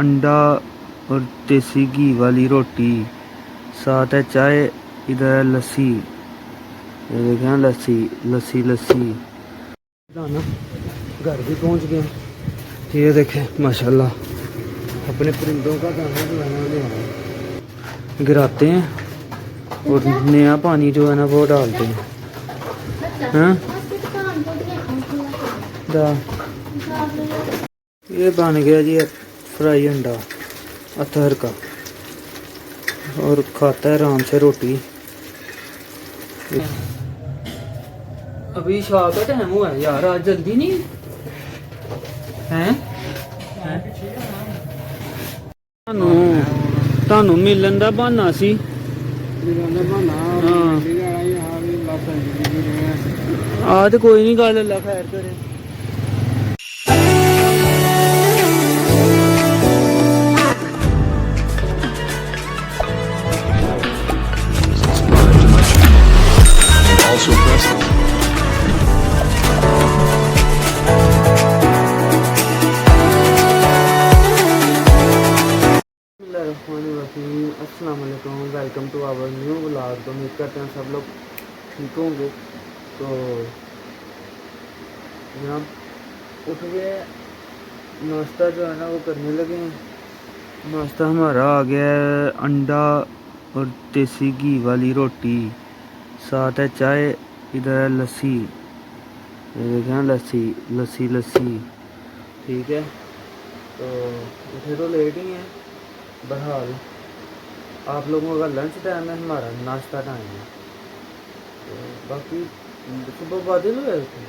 अंडा और देसी घी वाली रोटी, साथ है चाय, इधर है लस्सी। ये देखें लस्सी लस्सी लस्सी। दाना घर भी पहुंच गए। ये देखें माशाल्लाह अपने परिंदों का दाना जो है ना ले आए, गिराते हैं और नया पानी जो है ना वो डालते हैं। हाँ ये बन गया जी फ्राई अंडा अतहर का, और खाता है आराम से रोटी। अभी शाह का टाइम हुआ है यार, आज जल्दी नहीं है। ਤੁਹਾਨੂੰ ਮਿਲਣ ਦਾ ਬਹਾਨਾ ਸੀ। ਆ ਤੇ ਕੋਈ ਨਹੀਂ ਗੱਲ, ਅੱਲਾ ਖੈਰ ਕਰੇ। Also press अस्सलाम वालेकुम, welcome to our new vlog. तो उम्मीद करते हैं सब लोग ठीक होंगे। तो यहाँ उठ गए, नाश्ता जो है ना वो करने लगे हैं। नाश्ता हमारा आ गया है अंडा और देसी घी वाली रोटी, साथ है चाय, इधर है लस्सी। ये देखें लस्सी लस्सी लस्सी। ठीक है, तो उठे तो लेट ही हैं, बहरहाल आप लोगों का लंच टाइम है, हमारा नाश्ता टाइम है। तो बाकी सुबह बादल हुए थे,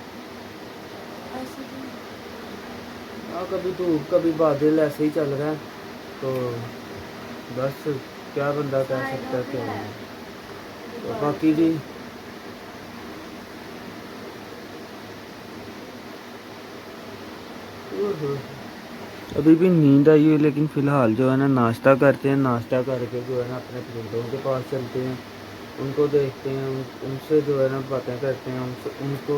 हाँ कभी धूप कभी बादल ऐसे ही चल रहा है। तो बस क्या बंदा कह सकता है क्या है। तो बाकी जी अभी भी नींद आई हुई, लेकिन फ़िलहाल जो है ना नाश्ता करते हैं। नाश्ता करके जो है ना अपने परिंदों के पास चलते हैं, उनको देखते हैं, उनसे जो है ना बातें करते हैं, उनको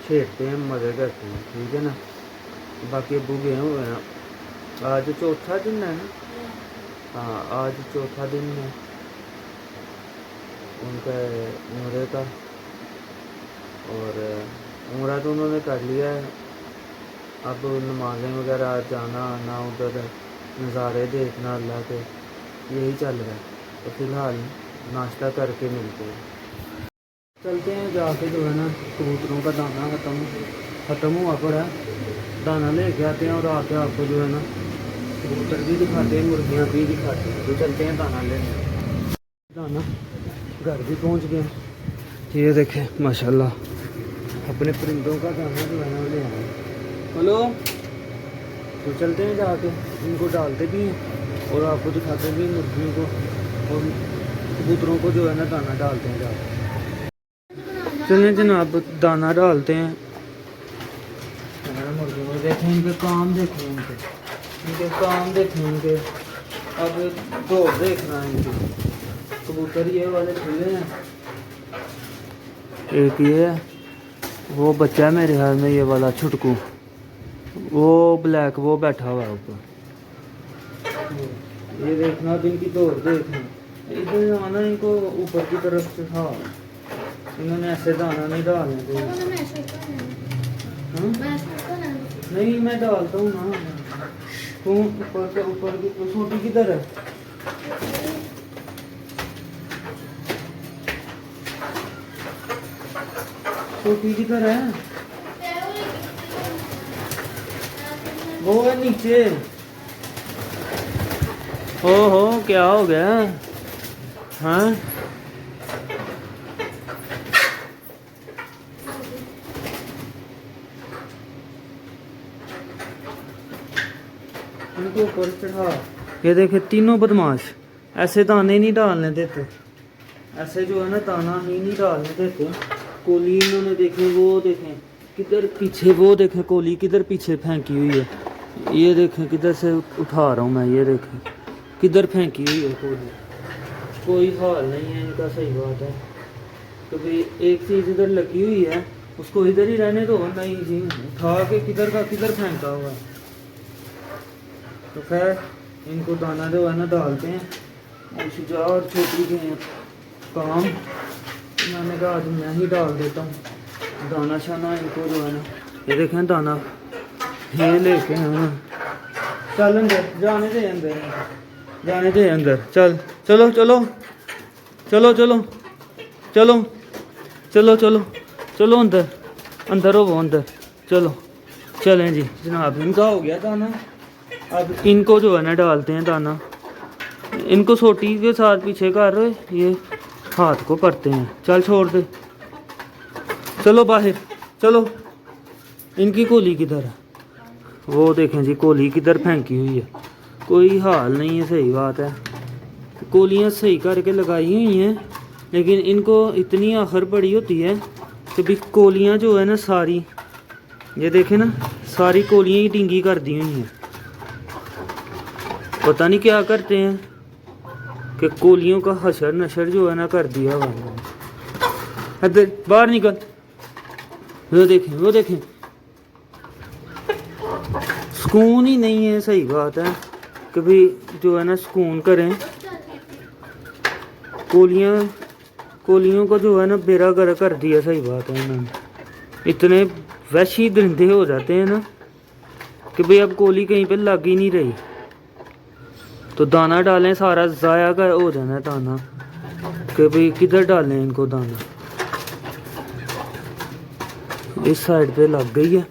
छेड़ते हैं, मज़े करते हैं। ठीक है ना। बाकी अबू गए हुए हैं, आज चौथा दिन है ना। हाँ आज चौथा दिन है उनका उम्रे का, और उम्रा तो उन्होंने कर लिया है। अब नमाज़ें वगैरह जाना आना, उधर नज़ारे देखना अल्लाह के, यही चल रहा है। तो फ़िलहाल नाश्ता करके मिलते हैं, चलते हैं। जाके जो है ना कबूतरों का दाना ख़त्म हुआ पड़ा है, दाना ले के आते हैं और आके आपको जो है ना कबूतर भी दिखाते हैं, मुर्गियाँ भी दिखाते हैं। तो चलते हैं दाना लेने। दाना घर भी पहुँच गए। ये देखें माशाल्लाह अपने परिंदों का दाना जो है ना ले आए। हेलो, तो चलते हैं जाके इनको डालते भी हैं और आपको दिखाते भी हैं मुर्गियों को और कबूतरों को जो है ना दाना डालते हैं जाके। चलें जनाब दाना डालते हैं। मुर्गियों को देखें, इनके काम देखें, इनके काम देखें, इनके अब दौड़ देखना है इनके। कबूतर ये वाले खुले हैं, एक ये है, वो बच्चा है मेरे ख्याल में ये वाला छुटकू, वो ब्लैक वो बैठा हुआ है ऊपर। ये देखना, अब इनकी दौड़ देखना, इधर आना इनको ऊपर की तरफ से। हाँ इन्होंने ऐसे दाना नहीं डालने दे। नहीं मैं डालता हूँ ना, तू ऊपर से ऊपर की छोटी किधर है। छोटी किधर है, वो है नीचे। हो क्या हो गया। हाँ इनको ऊपर चढ़ा। ये देखे तीनों बदमाश, ऐसे दाने नहीं डालने देते, ऐसे जो है ना दाना ही नहीं डालने देते। कोली इन्होंने देखे, वो देखें किधर पीछे, वो देखें कोली किधर पीछे फेंकी हुई है। ये देखें किधर से उठा रहा हूँ मैं, ये देखें किधर फेंकी हुई है कोली। कोई हाल नहीं है इनका, सही बात है। तो भाई एक चीज़ इधर लगी हुई है, उसको इधर ही रहने दो। नहीं जी, उठा के किधर का किधर फेंका हुआ है। तो खैर इनको दाना जो है ना डालते हैं। और शुजा और छोटी के हैं काम, मैंने कहा आज मैं ही डाल देता हूँ दाना शाना इनको जो है ना। ये देखें दाना ये लेके हैं। चल अंदर जाने दे, अंदर जाने दे अंदर। चल चलो चलो चलो चलो चलो चलो चलो चलो अंदर, अंदर हो वो अंदर। चलो चलें जी जनाब, इनका हो गया दाना। अब इनको जो है ना डालते हैं दाना। इनको सोटी के साथ पीछे कर रहे, ये हाथ को करते हैं। चल छोड़ दे, चलो बाहर चलो। इनकी कोली किधर है? वो देखें जी कोली किधर फेंकी हुई है, कोई हाल नहीं है। सही बात है, कोलियाँ सही करके लगाई हुई हैं, लेकिन इनको इतनी आखिर पड़ी होती है कि भी कोलियाँ जो है ना सारी, ये देखें ना सारी कोलियाँ ही ढींगी कर दी हुई हैं। पता नहीं क्या करते हैं कि कोलियों का हशर नशर जो है ना कर दिया हुआ है। इधर बाहर निकल। वो देखें वो देखें, सुकून ही नहीं है। सही बात है कि भी जो है ना सुकून करें। कोलियों को जो है ना बेरा गर कर दिया। सही बात है, इन्होंने इतने वैशी दरिंदे हो जाते हैं ना कि भाई अब कोली कहीं पे लग ही नहीं रही। तो दाना डालें, सारा ज़ाया का हो जाना है दाना कि भाई किधर डालें इनको दाना। इस साइड पे लग गई है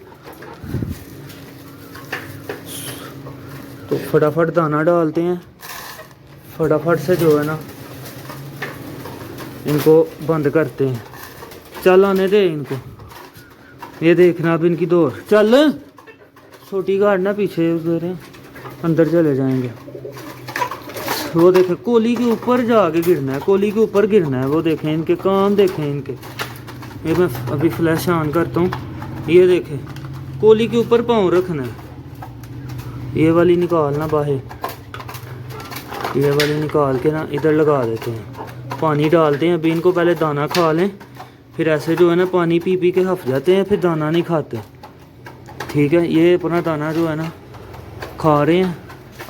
तो फटाफट दाना डालते हैं। फटाफट से जो है ना इनको बंद करते हैं। चल आने दे इनको, ये देखना अब इनकी दौड़। चल छोटी गाड़ ना पीछे उधर अंदर चले जाएंगे। वो देखें कोली के ऊपर जाके गिरना है, कोली के ऊपर गिरना है। वो देखें इनके काम, देखें इनके। ये मैं अभी फ्लैश ऑन करता हूँ। ये देखें कोली के ऊपर पाँव रखना है। ये वाली निकालना बाहर, ये वाली निकाल के ना इधर लगा देते हैं। पानी डालते हैं। अभी इनको पहले दाना खा लें, फिर ऐसे जो है ना पानी पी पी के हफ जाते हैं, फिर दाना नहीं खाते। ठीक है, ये अपना दाना जो है ना खा रहे हैं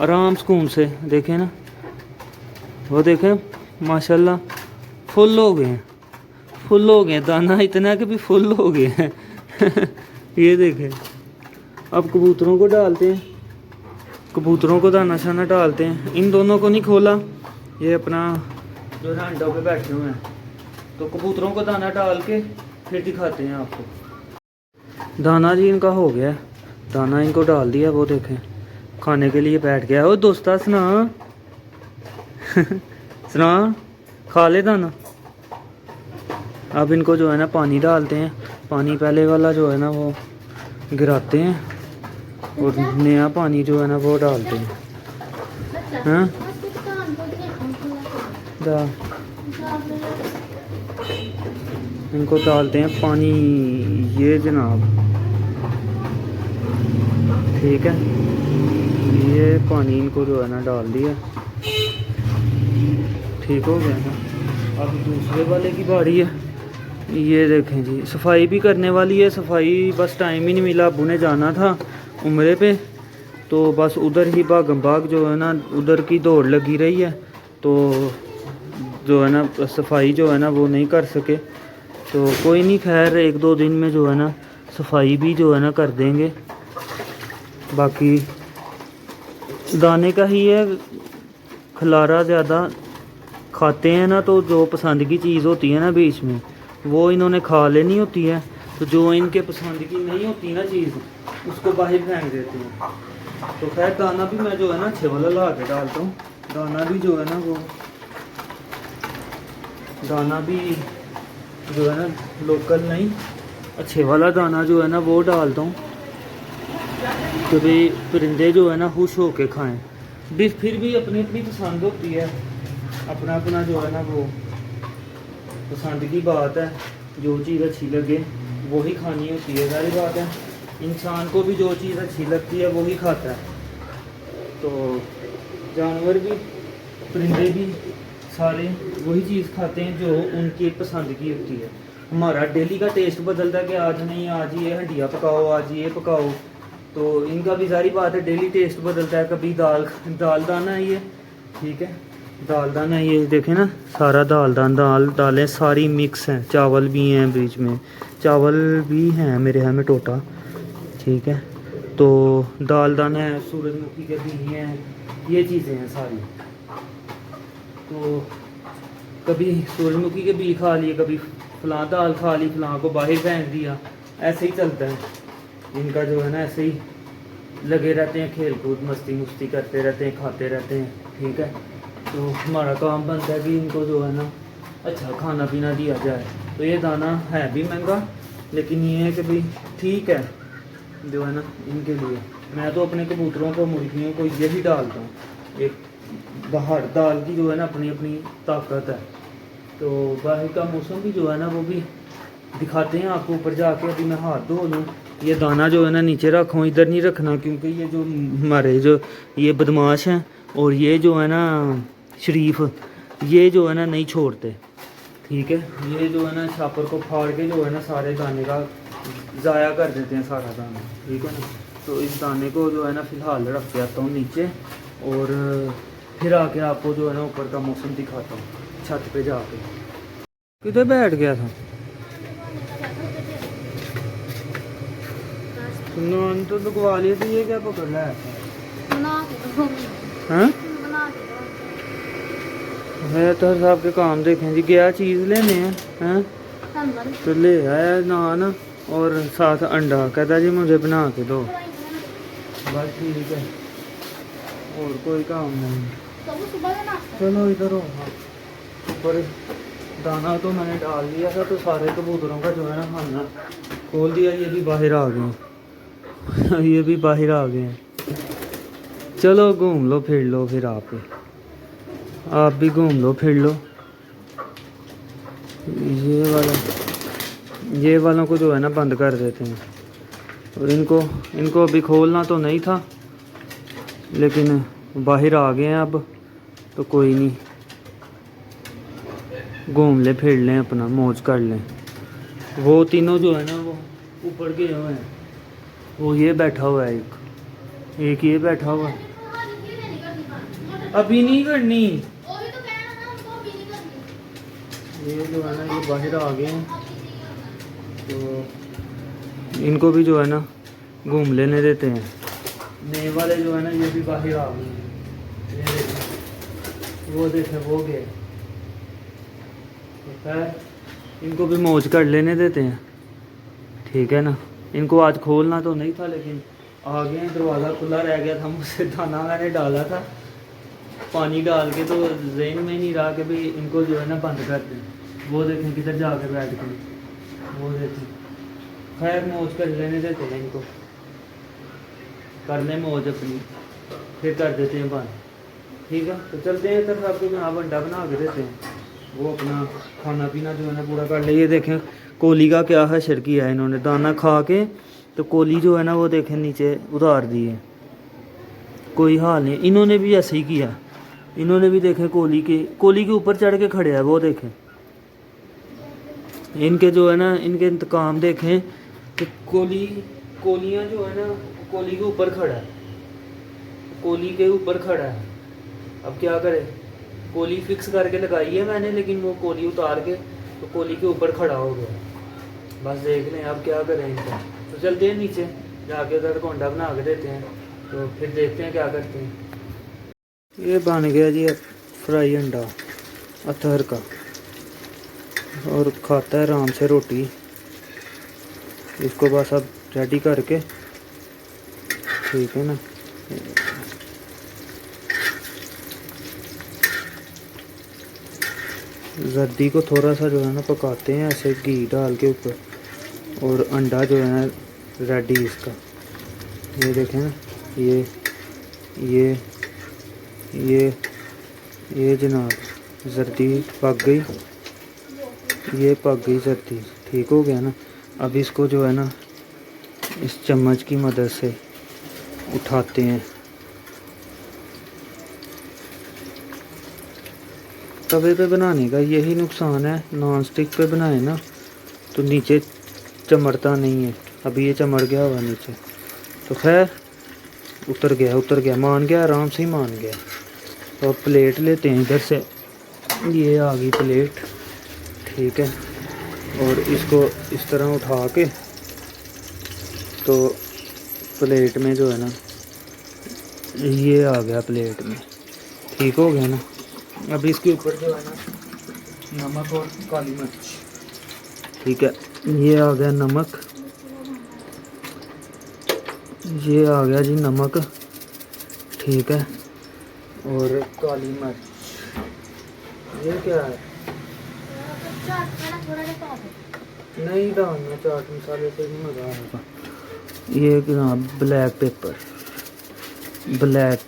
आराम सुकून से। देखें ना, वो देखें माशाल्लाह फुल हो गए हैं, फुल हो गए। दाना इतना कि भी फुल हो गए हैं। ये देखें। अब कबूतरों को डालते हैं, कबूतरों को दाना शाना डालते हैं। इन दोनों को नहीं खोला, ये अपना जो है अंडों पे बैठे हुए हैं। तो कबूतरों को दाना डाल के फिर दिखाते हैं आपको। दाना जी इनका हो गया, दाना इनको डाल दिया। वो देखें खाने के लिए बैठ गया। ओ दोस्ता सुना सुना, खा ले दाना। अब इनको जो है ना पानी डालते हैं। पानी पहले वाला जो है ना वो गिराते हैं और नया पानी जो है ना वो डालते हैं। हाँ इनको डालते हैं पानी, ये जनाब। ठीक है, ये पानी इनको जो है ना डाल दिया। ठीक हो गया ना। अब दूसरे वाले की बारी है। ये देखें जी, सफाई भी करने वाली है। सफाई बस टाइम ही नहीं मिला। अबू ने जाना था उम्रे पे, तो बस उधर ही भागम भाग जो है ना उधर की दौड़ लगी रही है। तो जो है ना सफाई जो है ना वो नहीं कर सके। तो कोई नहीं, खैर एक दो दिन में जो है ना सफाई भी जो है ना कर देंगे। बाकी दाने का ही है, खलारा ज़्यादा खाते हैं ना, तो जो पसंद की चीज़ होती है ना बीच में वो इन्होंने खा लेनी होती है। तो जो इनके पसंद की नहीं होती ना चीज़, उसको बाहर फेंक देते हैं। तो खैर दाना भी मैं जो है ना अच्छे वाला ला के डालता हूँ। दाना भी जो है ना वो दाना भी जो है ना लोकल नहीं, अच्छे वाला दाना जो है ना वो डालता हूँ कि भाई परिंदे जो है ना खुश हो के खाएँ। भी फिर भी अपनी अपनी पसंद होती है, अपना अपना जो है ना वो पसंद की बात है। जो चीज़ अच्छी लगे वो ही खानी होती है, सारी बात है। इंसान को भी जो चीज़ अच्छी लगती है वो ही खाता है। तो जानवर भी, परिंदे भी सारे वही चीज़ खाते हैं जो उनकी पसंद की होती है। हमारा डेली का टेस्ट बदलता है कि आज नहीं, आज ये हंडिया पकाओ, आज ये पकाओ। तो इनका भी सारी बात है, डेली टेस्ट बदलता है। कभी दाल दाना है ये, ठीक है, दाल दाना ये देखें ना, सारा दालें सारी मिक्स हैं। चावल भी हैं बीच में, चावल भी हैं मेरे यहाँ में टोटा, ठीक है। तो दाल दाना है, सूरजमुखी के बीज हैं, ये चीज़ें हैं सारी। तो कभी सूरजमुखी के बीज खा लिए, कभी फलां दाल खा ली, फलां को बाहर फेंक दिया, ऐसे ही चलता है इनका जो है ना। ऐसे ही लगे रहते हैं, खेल कूद मस्ती मुस्ती करते रहते हैं, खाते रहते हैं, ठीक है। तो हमारा काम बनता है कि इनको जो है ना अच्छा खाना पीना दिया जाए। तो ये दाना है भी महंगा, लेकिन ये है कि भाई ठीक है जो है ना इनके लिए। मैं तो अपने कबूतरों को, मुर्गियों को यही डालता हूँ। एक बाहर दाल की जो है ना अपनी अपनी ताकत है। तो बाहर का मौसम भी जो है ना वो भी दिखाते हैं आपको ऊपर जाके। अभी मैं हाथ धो लूँ, ये दाना जो है ना नीचे रखूँ, इधर नहीं रखना, क्योंकि ये जो हमारे जो ये बदमाश हैं और ये जो है ना शरीफ, ये जो है ना नहीं छोड़ते, ठीक है। ये जो है ना छापर को फाड़ के जो है ना सारे दाने का ज़ाया कर देते हैं सारा दाना, ठीक है ना। तो इस दाने को जो है ना फ़िलहाल रख के आता हूँ नीचे, और फिर आके आपको जो है ना ऊपर का मौसम दिखाता हूँ छत पे जाके। किधर बैठ गया था? नान तो लगवा लिए थे, ये क्या पकड़ रहा है? हाँ है तो साहब के काम देखें जी, गया चीज़ लेने हैं तो ले आया नान और साथ अंडा, कहता जी मुझे बना के दो, बस ठीक है, और कोई काम नहीं। चलो इधर हो, ऊपर दाना तो मैंने डाल दिया था, तो सारे कबूतरों का जो है ना खाना खोल दिया। ये भी बाहर आ गए ये भी बाहर आ गए हैं। चलो घूम लो फिर लो, फिर आप भी घूम लो फिर लो। ये वालों को जो है ना बंद कर देते हैं, और इनको अभी खोलना तो नहीं था, लेकिन बाहर आ गए हैं अब, तो कोई नहीं, घूम ले फिर लें, अपना मौज कर लें। वो तीनों जो है ना वो ऊपर गए हुए हैं, वो ये बैठा हुआ है, एक ये बैठा हुआ है। अभी नहीं करनी, ये जो है ना ये बाहर आ गए हैं, तो इनको भी जो है ना घूम लेने देते हैं। नए वाले जो है ना ये भी बाहर आ गए हैं, ये देखें, वो देखें वो गए, इनको भी मौज कर लेने देते हैं, ठीक है ना। इनको आज खोलना तो नहीं था, लेकिन आ गए हैं, दरवाज़ा खुला रह गया था मुझसे, दाना मैंने डाला था पानी डाल के, तो ज़हन में नहीं रहा कि भाई इनको जो है ना बंद कर दें। वो देखें किधर जाकर बैठ गए, वो देखें। खैर मौज कर लेने देते हैं इनको, कर लें मौज अपनी, फिर कर देते हैं बंद, ठीक है। तो चलते हैं तब आपको यहाँ अंडा बना के देते हैं, वो अपना खाना पीना जो है ना पूरा कर ले। ये देखें कोली का क्या हशर किया है इन्होंने, दाना खा के तो कोली जो है ना वो देखें नीचे उतार दी है, कोई हाल नहीं। इन्होंने भी ऐसे ही किया, इन्होंने भी देखें कोली के ऊपर चढ़ के खड़े हैं, वो देखें इनके जो है ना इनके इंतकाम देखें। तो कोलियाँ जो है ना कोली के ऊपर खड़ा है, कोली के ऊपर खड़ा है। अब क्या करें, कोली फिक्स करके लगाई है मैंने, लेकिन वो कोली उतार के तो कोली के ऊपर खड़ा हो गया। बस देख लें अब क्या करें इनका। तो चलते हैं नीचे जाके उधर को अंडा बना के देते हैं, तो फिर देखते हैं क्या करते हैं। ये बन गया जी फ्राई अंडा अतहर का, और खाता है आराम से रोटी। इसको बस अब रेडी करके, ठीक है ना। जर्दी को थोड़ा सा जो है ना पकाते हैं ऐसे घी डाल के ऊपर, और अंडा जो है ना रेडी इसका। ये देखें ना, ये जनाब जर्दी पक गई, ये पक गई जर्दी, ठीक हो गया ना। अब इसको जो है ना इस चम्मच की मदद से उठाते हैं। तवे पे बनाने का यही नुकसान है, नॉन स्टिक पे बनाए ना तो नीचे चमड़ता नहीं है। अभी ये चमड़ गया हुआ नीचे, तो खैर उतर गया, मान गया, आराम से ही मान गया। तो अब प्लेट लेते हैं इधर से, ये आ गई प्लेट, ठीक है। और इसको इस तरह उठा के तो प्लेट में जो है ना, ये आ गया प्लेट में, ठीक हो गया ना। अब इसके ऊपर जो है ना नमक और काली मिर्च, ठीक है। ये आ गया नमक, ये आ गया जी नमक, ठीक है। और काली मिर्च, ये क्या है? नहीं डालना, चाट मसाले से नहीं मज़ा आएगा। ये क्या, ब्लैक पेपर, ब्लैक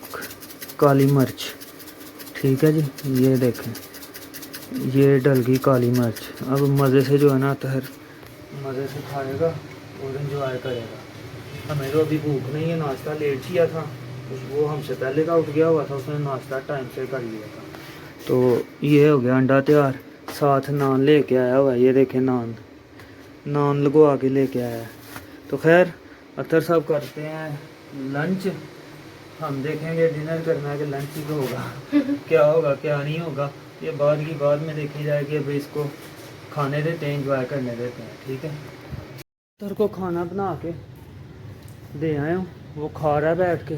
काली मिर्च, ठीक है जी। ये देखें, ये डल गई काली मिर्च। अब मज़े से जो है ना तहर मज़े से खाएगा और एंजॉय करेगा। हमें तो अभी भूख नहीं है, नाश्ता लेट किया था, वो हमसे पहले का उठ गया हुआ था, उसने नाश्ता टाइम से कर लिया था। तो ये हो गया अंडा तैयार, साथ नान लेके आया हुआ है, ये देखें नान लगवा के लेके आया है। तो खैर अतर साहब करते हैं लंच, हम देखेंगे डिनर करना है कि लंच ही होगा क्या होगा क्या नहीं होगा, ये बाद की बाद में देखी जाएगी। अभी इसको खाने देते हैं, एंजॉय करने देते हैं, ठीक है। अतर को खाना बना के दे आए हूँ, वो खा रहा है बैठ के।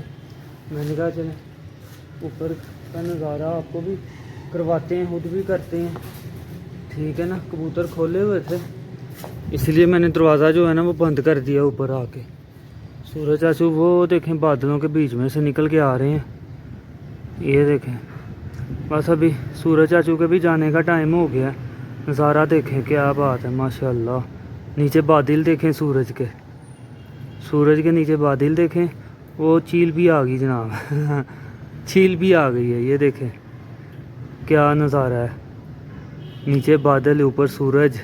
मैंने कहा चले ऊपर का नज़ारा आपको भी करवाते हैं, खुद भी करते हैं, ठीक है ना। कबूतर खोले हुए थे, इसलिए मैंने दरवाज़ा जो है ना वो बंद कर दिया ऊपर आके। सूरज चाचू वो देखें बादलों के बीच में से निकल के आ रहे हैं, ये देखें। बस अभी सूरज चाचू के भी जाने का टाइम हो गया। नज़ारा देखें, क्या बात है माशाल्लाह। नीचे बादल देखें, सूरज के नीचे बादल देखें। वो चील भी आ गई जनाब चील भी आ गई है, ये देखें क्या नज़ारा है। नीचे बादल, ऊपर सूरज,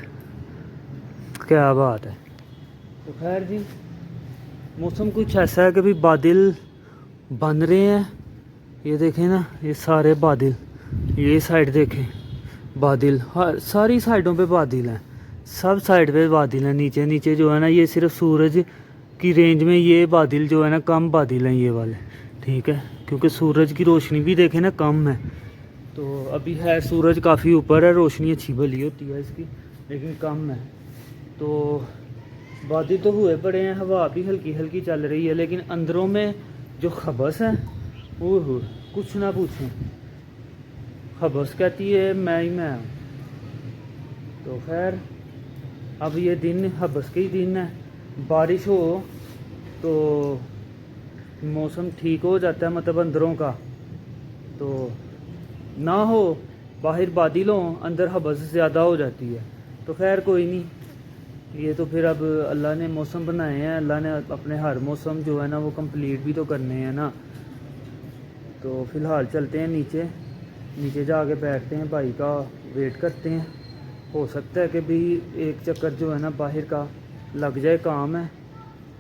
क्या बात है। तो खैर जी मौसम कुछ ऐसा है कि भी बादल बन रहे हैं, ये देखें ना, ये सारे बादल, ये साइड देखें बादल, हर सारी साइडों पे बादल हैं, सब साइड पे बादल हैं। नीचे जो है ना ये सिर्फ सूरज की रेंज में ये बादल जो है ना कम बादल हैं ये वाले, ठीक है, क्योंकि सूरज की रोशनी भी देखें ना कम है। तो अभी है सूरज काफ़ी ऊपर है, रोशनी अच्छी भली होती है इसकी, लेकिन कम है। तो बादल तो हुए पड़े हैं, हवा भी हल्की हल्की चल रही है, लेकिन अंदरों में जो खबस है वो कुछ ना पूछें। खबस कहती है मैं ही मैं हूँ। तो खैर अब ये दिन हबस के ही दिन है, बारिश हो तो मौसम ठीक हो जाता है, मतलब अंदरों का। तो ना हो बाहर बादल हो, अंदर हबस ज़्यादा हो जाती है। तो खैर कोई नहीं, ये तो फिर अब अल्लाह ने मौसम बनाए हैं, अल्लाह ने अपने हर मौसम जो है ना वो कंप्लीट भी तो करने हैं ना। तो फ़िलहाल चलते हैं नीचे जाके बैठते हैं, भाई का वेट करते हैं। हो सकता है कि भी एक चक्कर जो है ना बाहर का लग जाए, काम है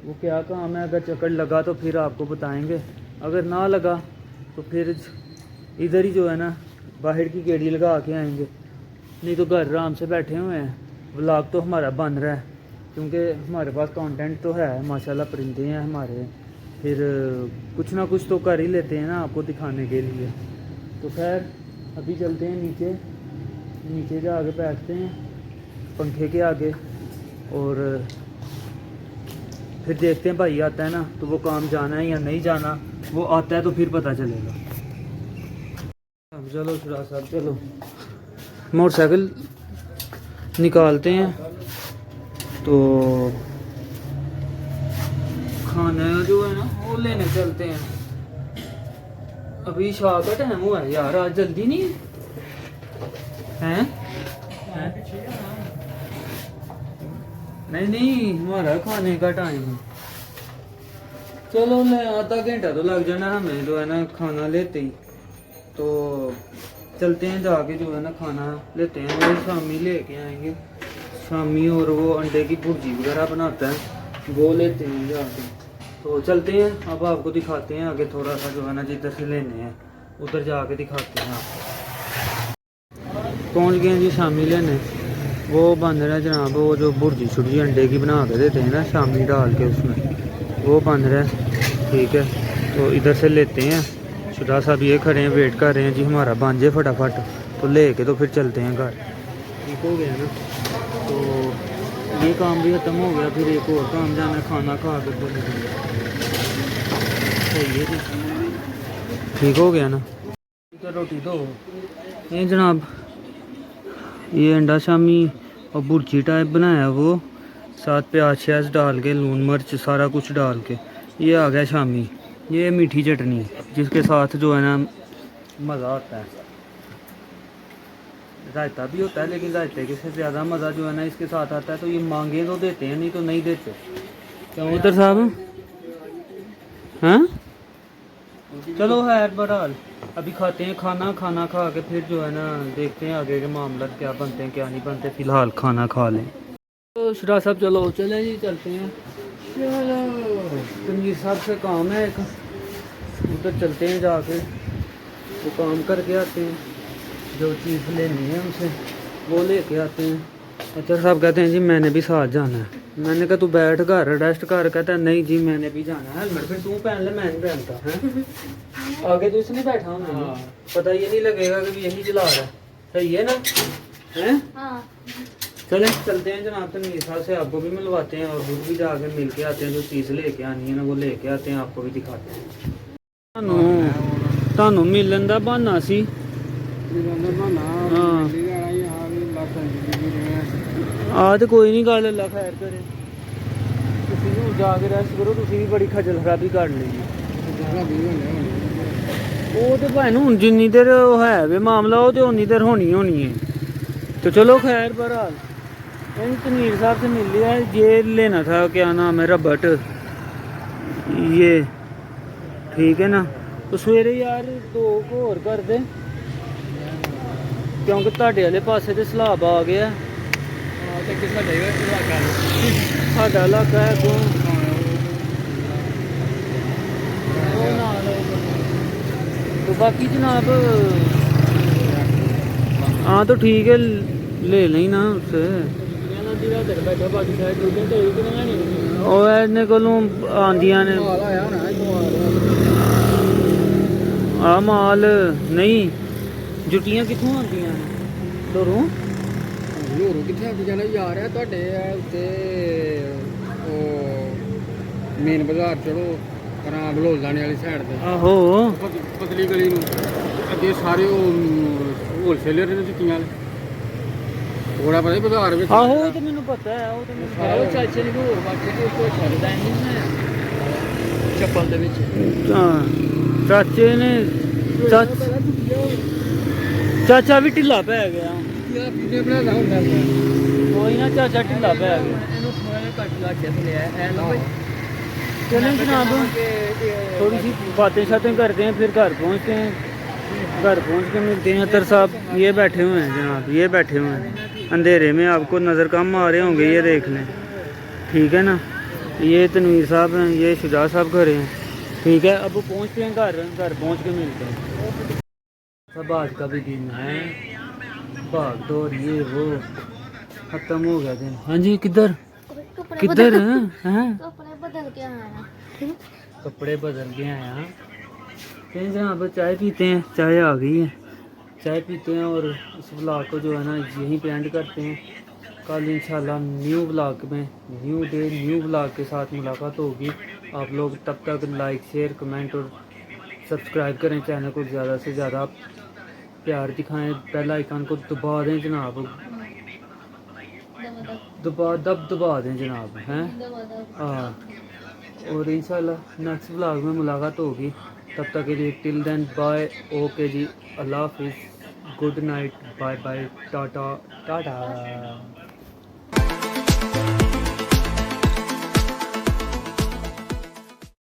वो, क्या काम है, अगर चक्कर लगा तो फिर आपको बताएंगे, अगर ना लगा तो फिर इधर ही जो है ना बाहर की गेड़ी लगा के आएंगे। नहीं तो घर आराम से बैठे हुए हैं, व्लॉग तो हमारा बन रहा है क्योंकि हमारे पास कंटेंट तो है माशाल्लाह, परिंदे हैं हमारे, फिर कुछ ना कुछ तो कर ही लेते हैं ना आपको दिखाने के लिए। तो खैर अभी चलते हैं नीचे जाके बैठते हैं पंखे के आगे, और फिर देखते हैं भाई आता है ना तो वो काम जाना है या नहीं जाना, वो आता है तो फिर पता चलेगा। अब चलो शुरा साहब, चलो मोटरसाइकिल निकालते हैं। तो खाना जो है ना वो लेने चलते हैं। अभी शाह का टाइम हुआ है यार, आज जल्दी नहीं है? नहीं हमारा खाने का टाइम है। चलो मैं आधा घंटा तो लग जाना हमें जो है ना खाना लेते ही। तो चलते हैं, जाके जो है ना खाना लेते हैं, वो शामी लेके आएंगे शामी, और वो अंडे की भुर्जी वगैरह बनाता है वो लेते हैं जाके। तो चलते हैं, अब आपको दिखाते हैं आगे थोड़ा सा जो है ना जिधर से लेने हैं उधर जाके दिखाते हैं आपको। पहुंच गए हैं जी शामी लेने, वो बन रहा है जनाब, वो जो भुर्जी छुर्जी अंडे की बना के देते हैं ना शामी डाल के उसमें, वो बन रहा है। ठीक है, तो इधर से लेते हैं। शुदा साहब ये खड़े हैं, वेट कर रहे हैं जी हमारा बन जाए फटाफट, तो लेके तो फिर चलते हैं घर। ठीक हो गया ना, तो ये काम भी ख़त्म हो गया, फिर एक और काम जाना है, खाना खा के फिर सही है जी। ठीक हो गया ना, तो रोटी दो ये जनाब, ये अंडा शामी और भुर्जी टाइप बनाया वो, साथ प्याज श्याज डाल के, लून मिर्च सारा कुछ डाल के। ये आ गया शामी, ये मीठी चटनी जिसके साथ जो है ना मज़ा आता है। रायता भी होता है, लेकिन रायते के से ज़्यादा मज़ा जो है ना इसके साथ आता है। तो ये मांगे तो देते हैं, नहीं तो नहीं देते। क्यों उधर साहब? हाँ चलो खैर बहरहाल अभी खाते हैं खाना, खाना खा के फिर जो है ना देखते हैं आगे के मामला क्या बनते हैं क्या नहीं बनते। फ़िलहाल खाना खा लें। तो शुरा साहब चलो चले जी, चलते हैं। चलो तंजीर साहब से काम है एक, उधर चलते हैं, जाके वो काम करके आते हैं, जो चीज़ लेनी है उनसे वो लेके आते हैं। अच्छा साहब कहते हैं जी मैंने भी साथ जाना है। मैंने कहा तू बैठ घर रेस्ट कर। कहता है नहीं जी मैंने भी जाना है। हेलमेट फिर तू पहन ले, मैं नहीं पहनता है। आगे तो इसने बैठा हूँ, पता ये नहीं लगेगा कि यही चला रहा है। सही है ना? हैं चलें चलते हैं जनाब तनवीर साहब से, आपको भी मिलवाते हैं और खुद भी जाकर मिल के आते हैं। जो चीज़ लेके आनी है ना वो लेके आते हैं, आपको भी दिखाते हैं। ਤੁਹਾਨੂੰ ਮਿਲਣ ਦਾ ਬਹਾਨਾ ਸੀ। ਆ ਤੇ ਕੋਈ ਨਹੀਂ ਗੱਲ, ਅੱਲਾ ਖੈਰ ਕਰੇ। ਤੁਸੀਂ ਵੀ ਜਾ ਕੇ ਰੈਸਟ ਕਰੋ, ਤੁਸੀਂ ਵੀ ਬੜੀ ਖੱਜਲ ਖਰਾਬੀ ਕਰ ਲਈ। ਉਹ ਤੇ ਭਾਵੇਂ ਹੁਣ ਜਿੰਨੀ ਦੇਰ ਉਹ ਹੈ ਵੇ ਮਾਮਲਾ, ਉਹ ਤੇ ਉਨੀ ਦੇਰ ਹੋਣੀ ਹੈ। तो चलो खैर बहरहाल इन तनवीर साहब से मिल लिया। ये लेना था, क्या नाम है, रबट ये, ठीक है ना। तो सवेरे यार दो को होर कर दे, क्योंकि ਤੁਹਾਡੇ वाले पासे ਤੇ सैलाब आ गया। साडा इलाका है को तो बाकी जनाब हाँ तो ठीक है ले लें ना उससे। इन्हें कोलों आंदियां ने आ माल नहीं, जुटियां कित्थों आंदियां ने? डोरों कित्थे आंदी जाना यार है तुहाडे उत्ते मेन बाजार चढ़ो परां बलोलदाने वाली साइड ते। आहो पतली गली नूं अगे सारे होलसेलर ने जुत्तियां वाले थोड़ा पता बाजार में। आहो वो तो मैनू पता है, वो तो मैनू सारे चाचे ने होर बाकी कोई छड्डदा नहीं है चप्पल दे विच। चाचे ने चाचा भी ढिला पै गया। पीने बनाना हुंदा है कोई ना, चाचा ढिला पै गया। ਇਹਨੂੰ ਥੋੜਾ ਜਿਹਾ ਘੱਟ ਲਾ ਛੱਡ ਲਿਆ ਐ ਲਓ ਭਾਈ। चलें जनाब थोड़ी सी बातें शातें करते हैं, फिर घर पहुँचते हैं। घर पहुँच के मिलते हैं। अतर साहब ये बैठे हुए हैं जनाब, ये बैठे हुए हैं अंधेरे में, आपको नज़र कम आ रहे होंगे, ये देख लें, ठीक है ना। ये तनवीर साहब हैं, ये शुजा साहब खड़े हैं, ठीक है। अब पहुँचते हैं घर पहुँच के मिलते हैं। सब आज का भी दिन है, भाग दौड़ ये वो ख़त्म हो गया दिन। हाँ जी किधर किधर हैं? कपड़े बदल के आया। कपड़े बदल के आया। कहीं जहाँ पर चाय पीते हैं, चाय आ गई है, चाय पीते हैं और इस ब्लॉग को जो है ना यहीं पे एंड करते हैं। कल इंशाल्लाह न्यू ब्लॉग में, न्यू डे न्यू ब्लॉग के साथ मुलाकात होगी। आप लोग तब तक लाइक शेयर कमेंट और सब्सक्राइब करें चैनल को, ज़्यादा से ज़्यादा प्यार दिखाएं, बेल आइकन को दबा दें जनाब, दबा दें जनाब हैं। और इंशाल्लाह नेक्स्ट ब्लॉग में मुलाकात होगी। तब तक के लिए टिल देन बाय, ओके जी, अल्लाह हाफिज़, गुड नाइट, बाय बाय, टाटा टाटा।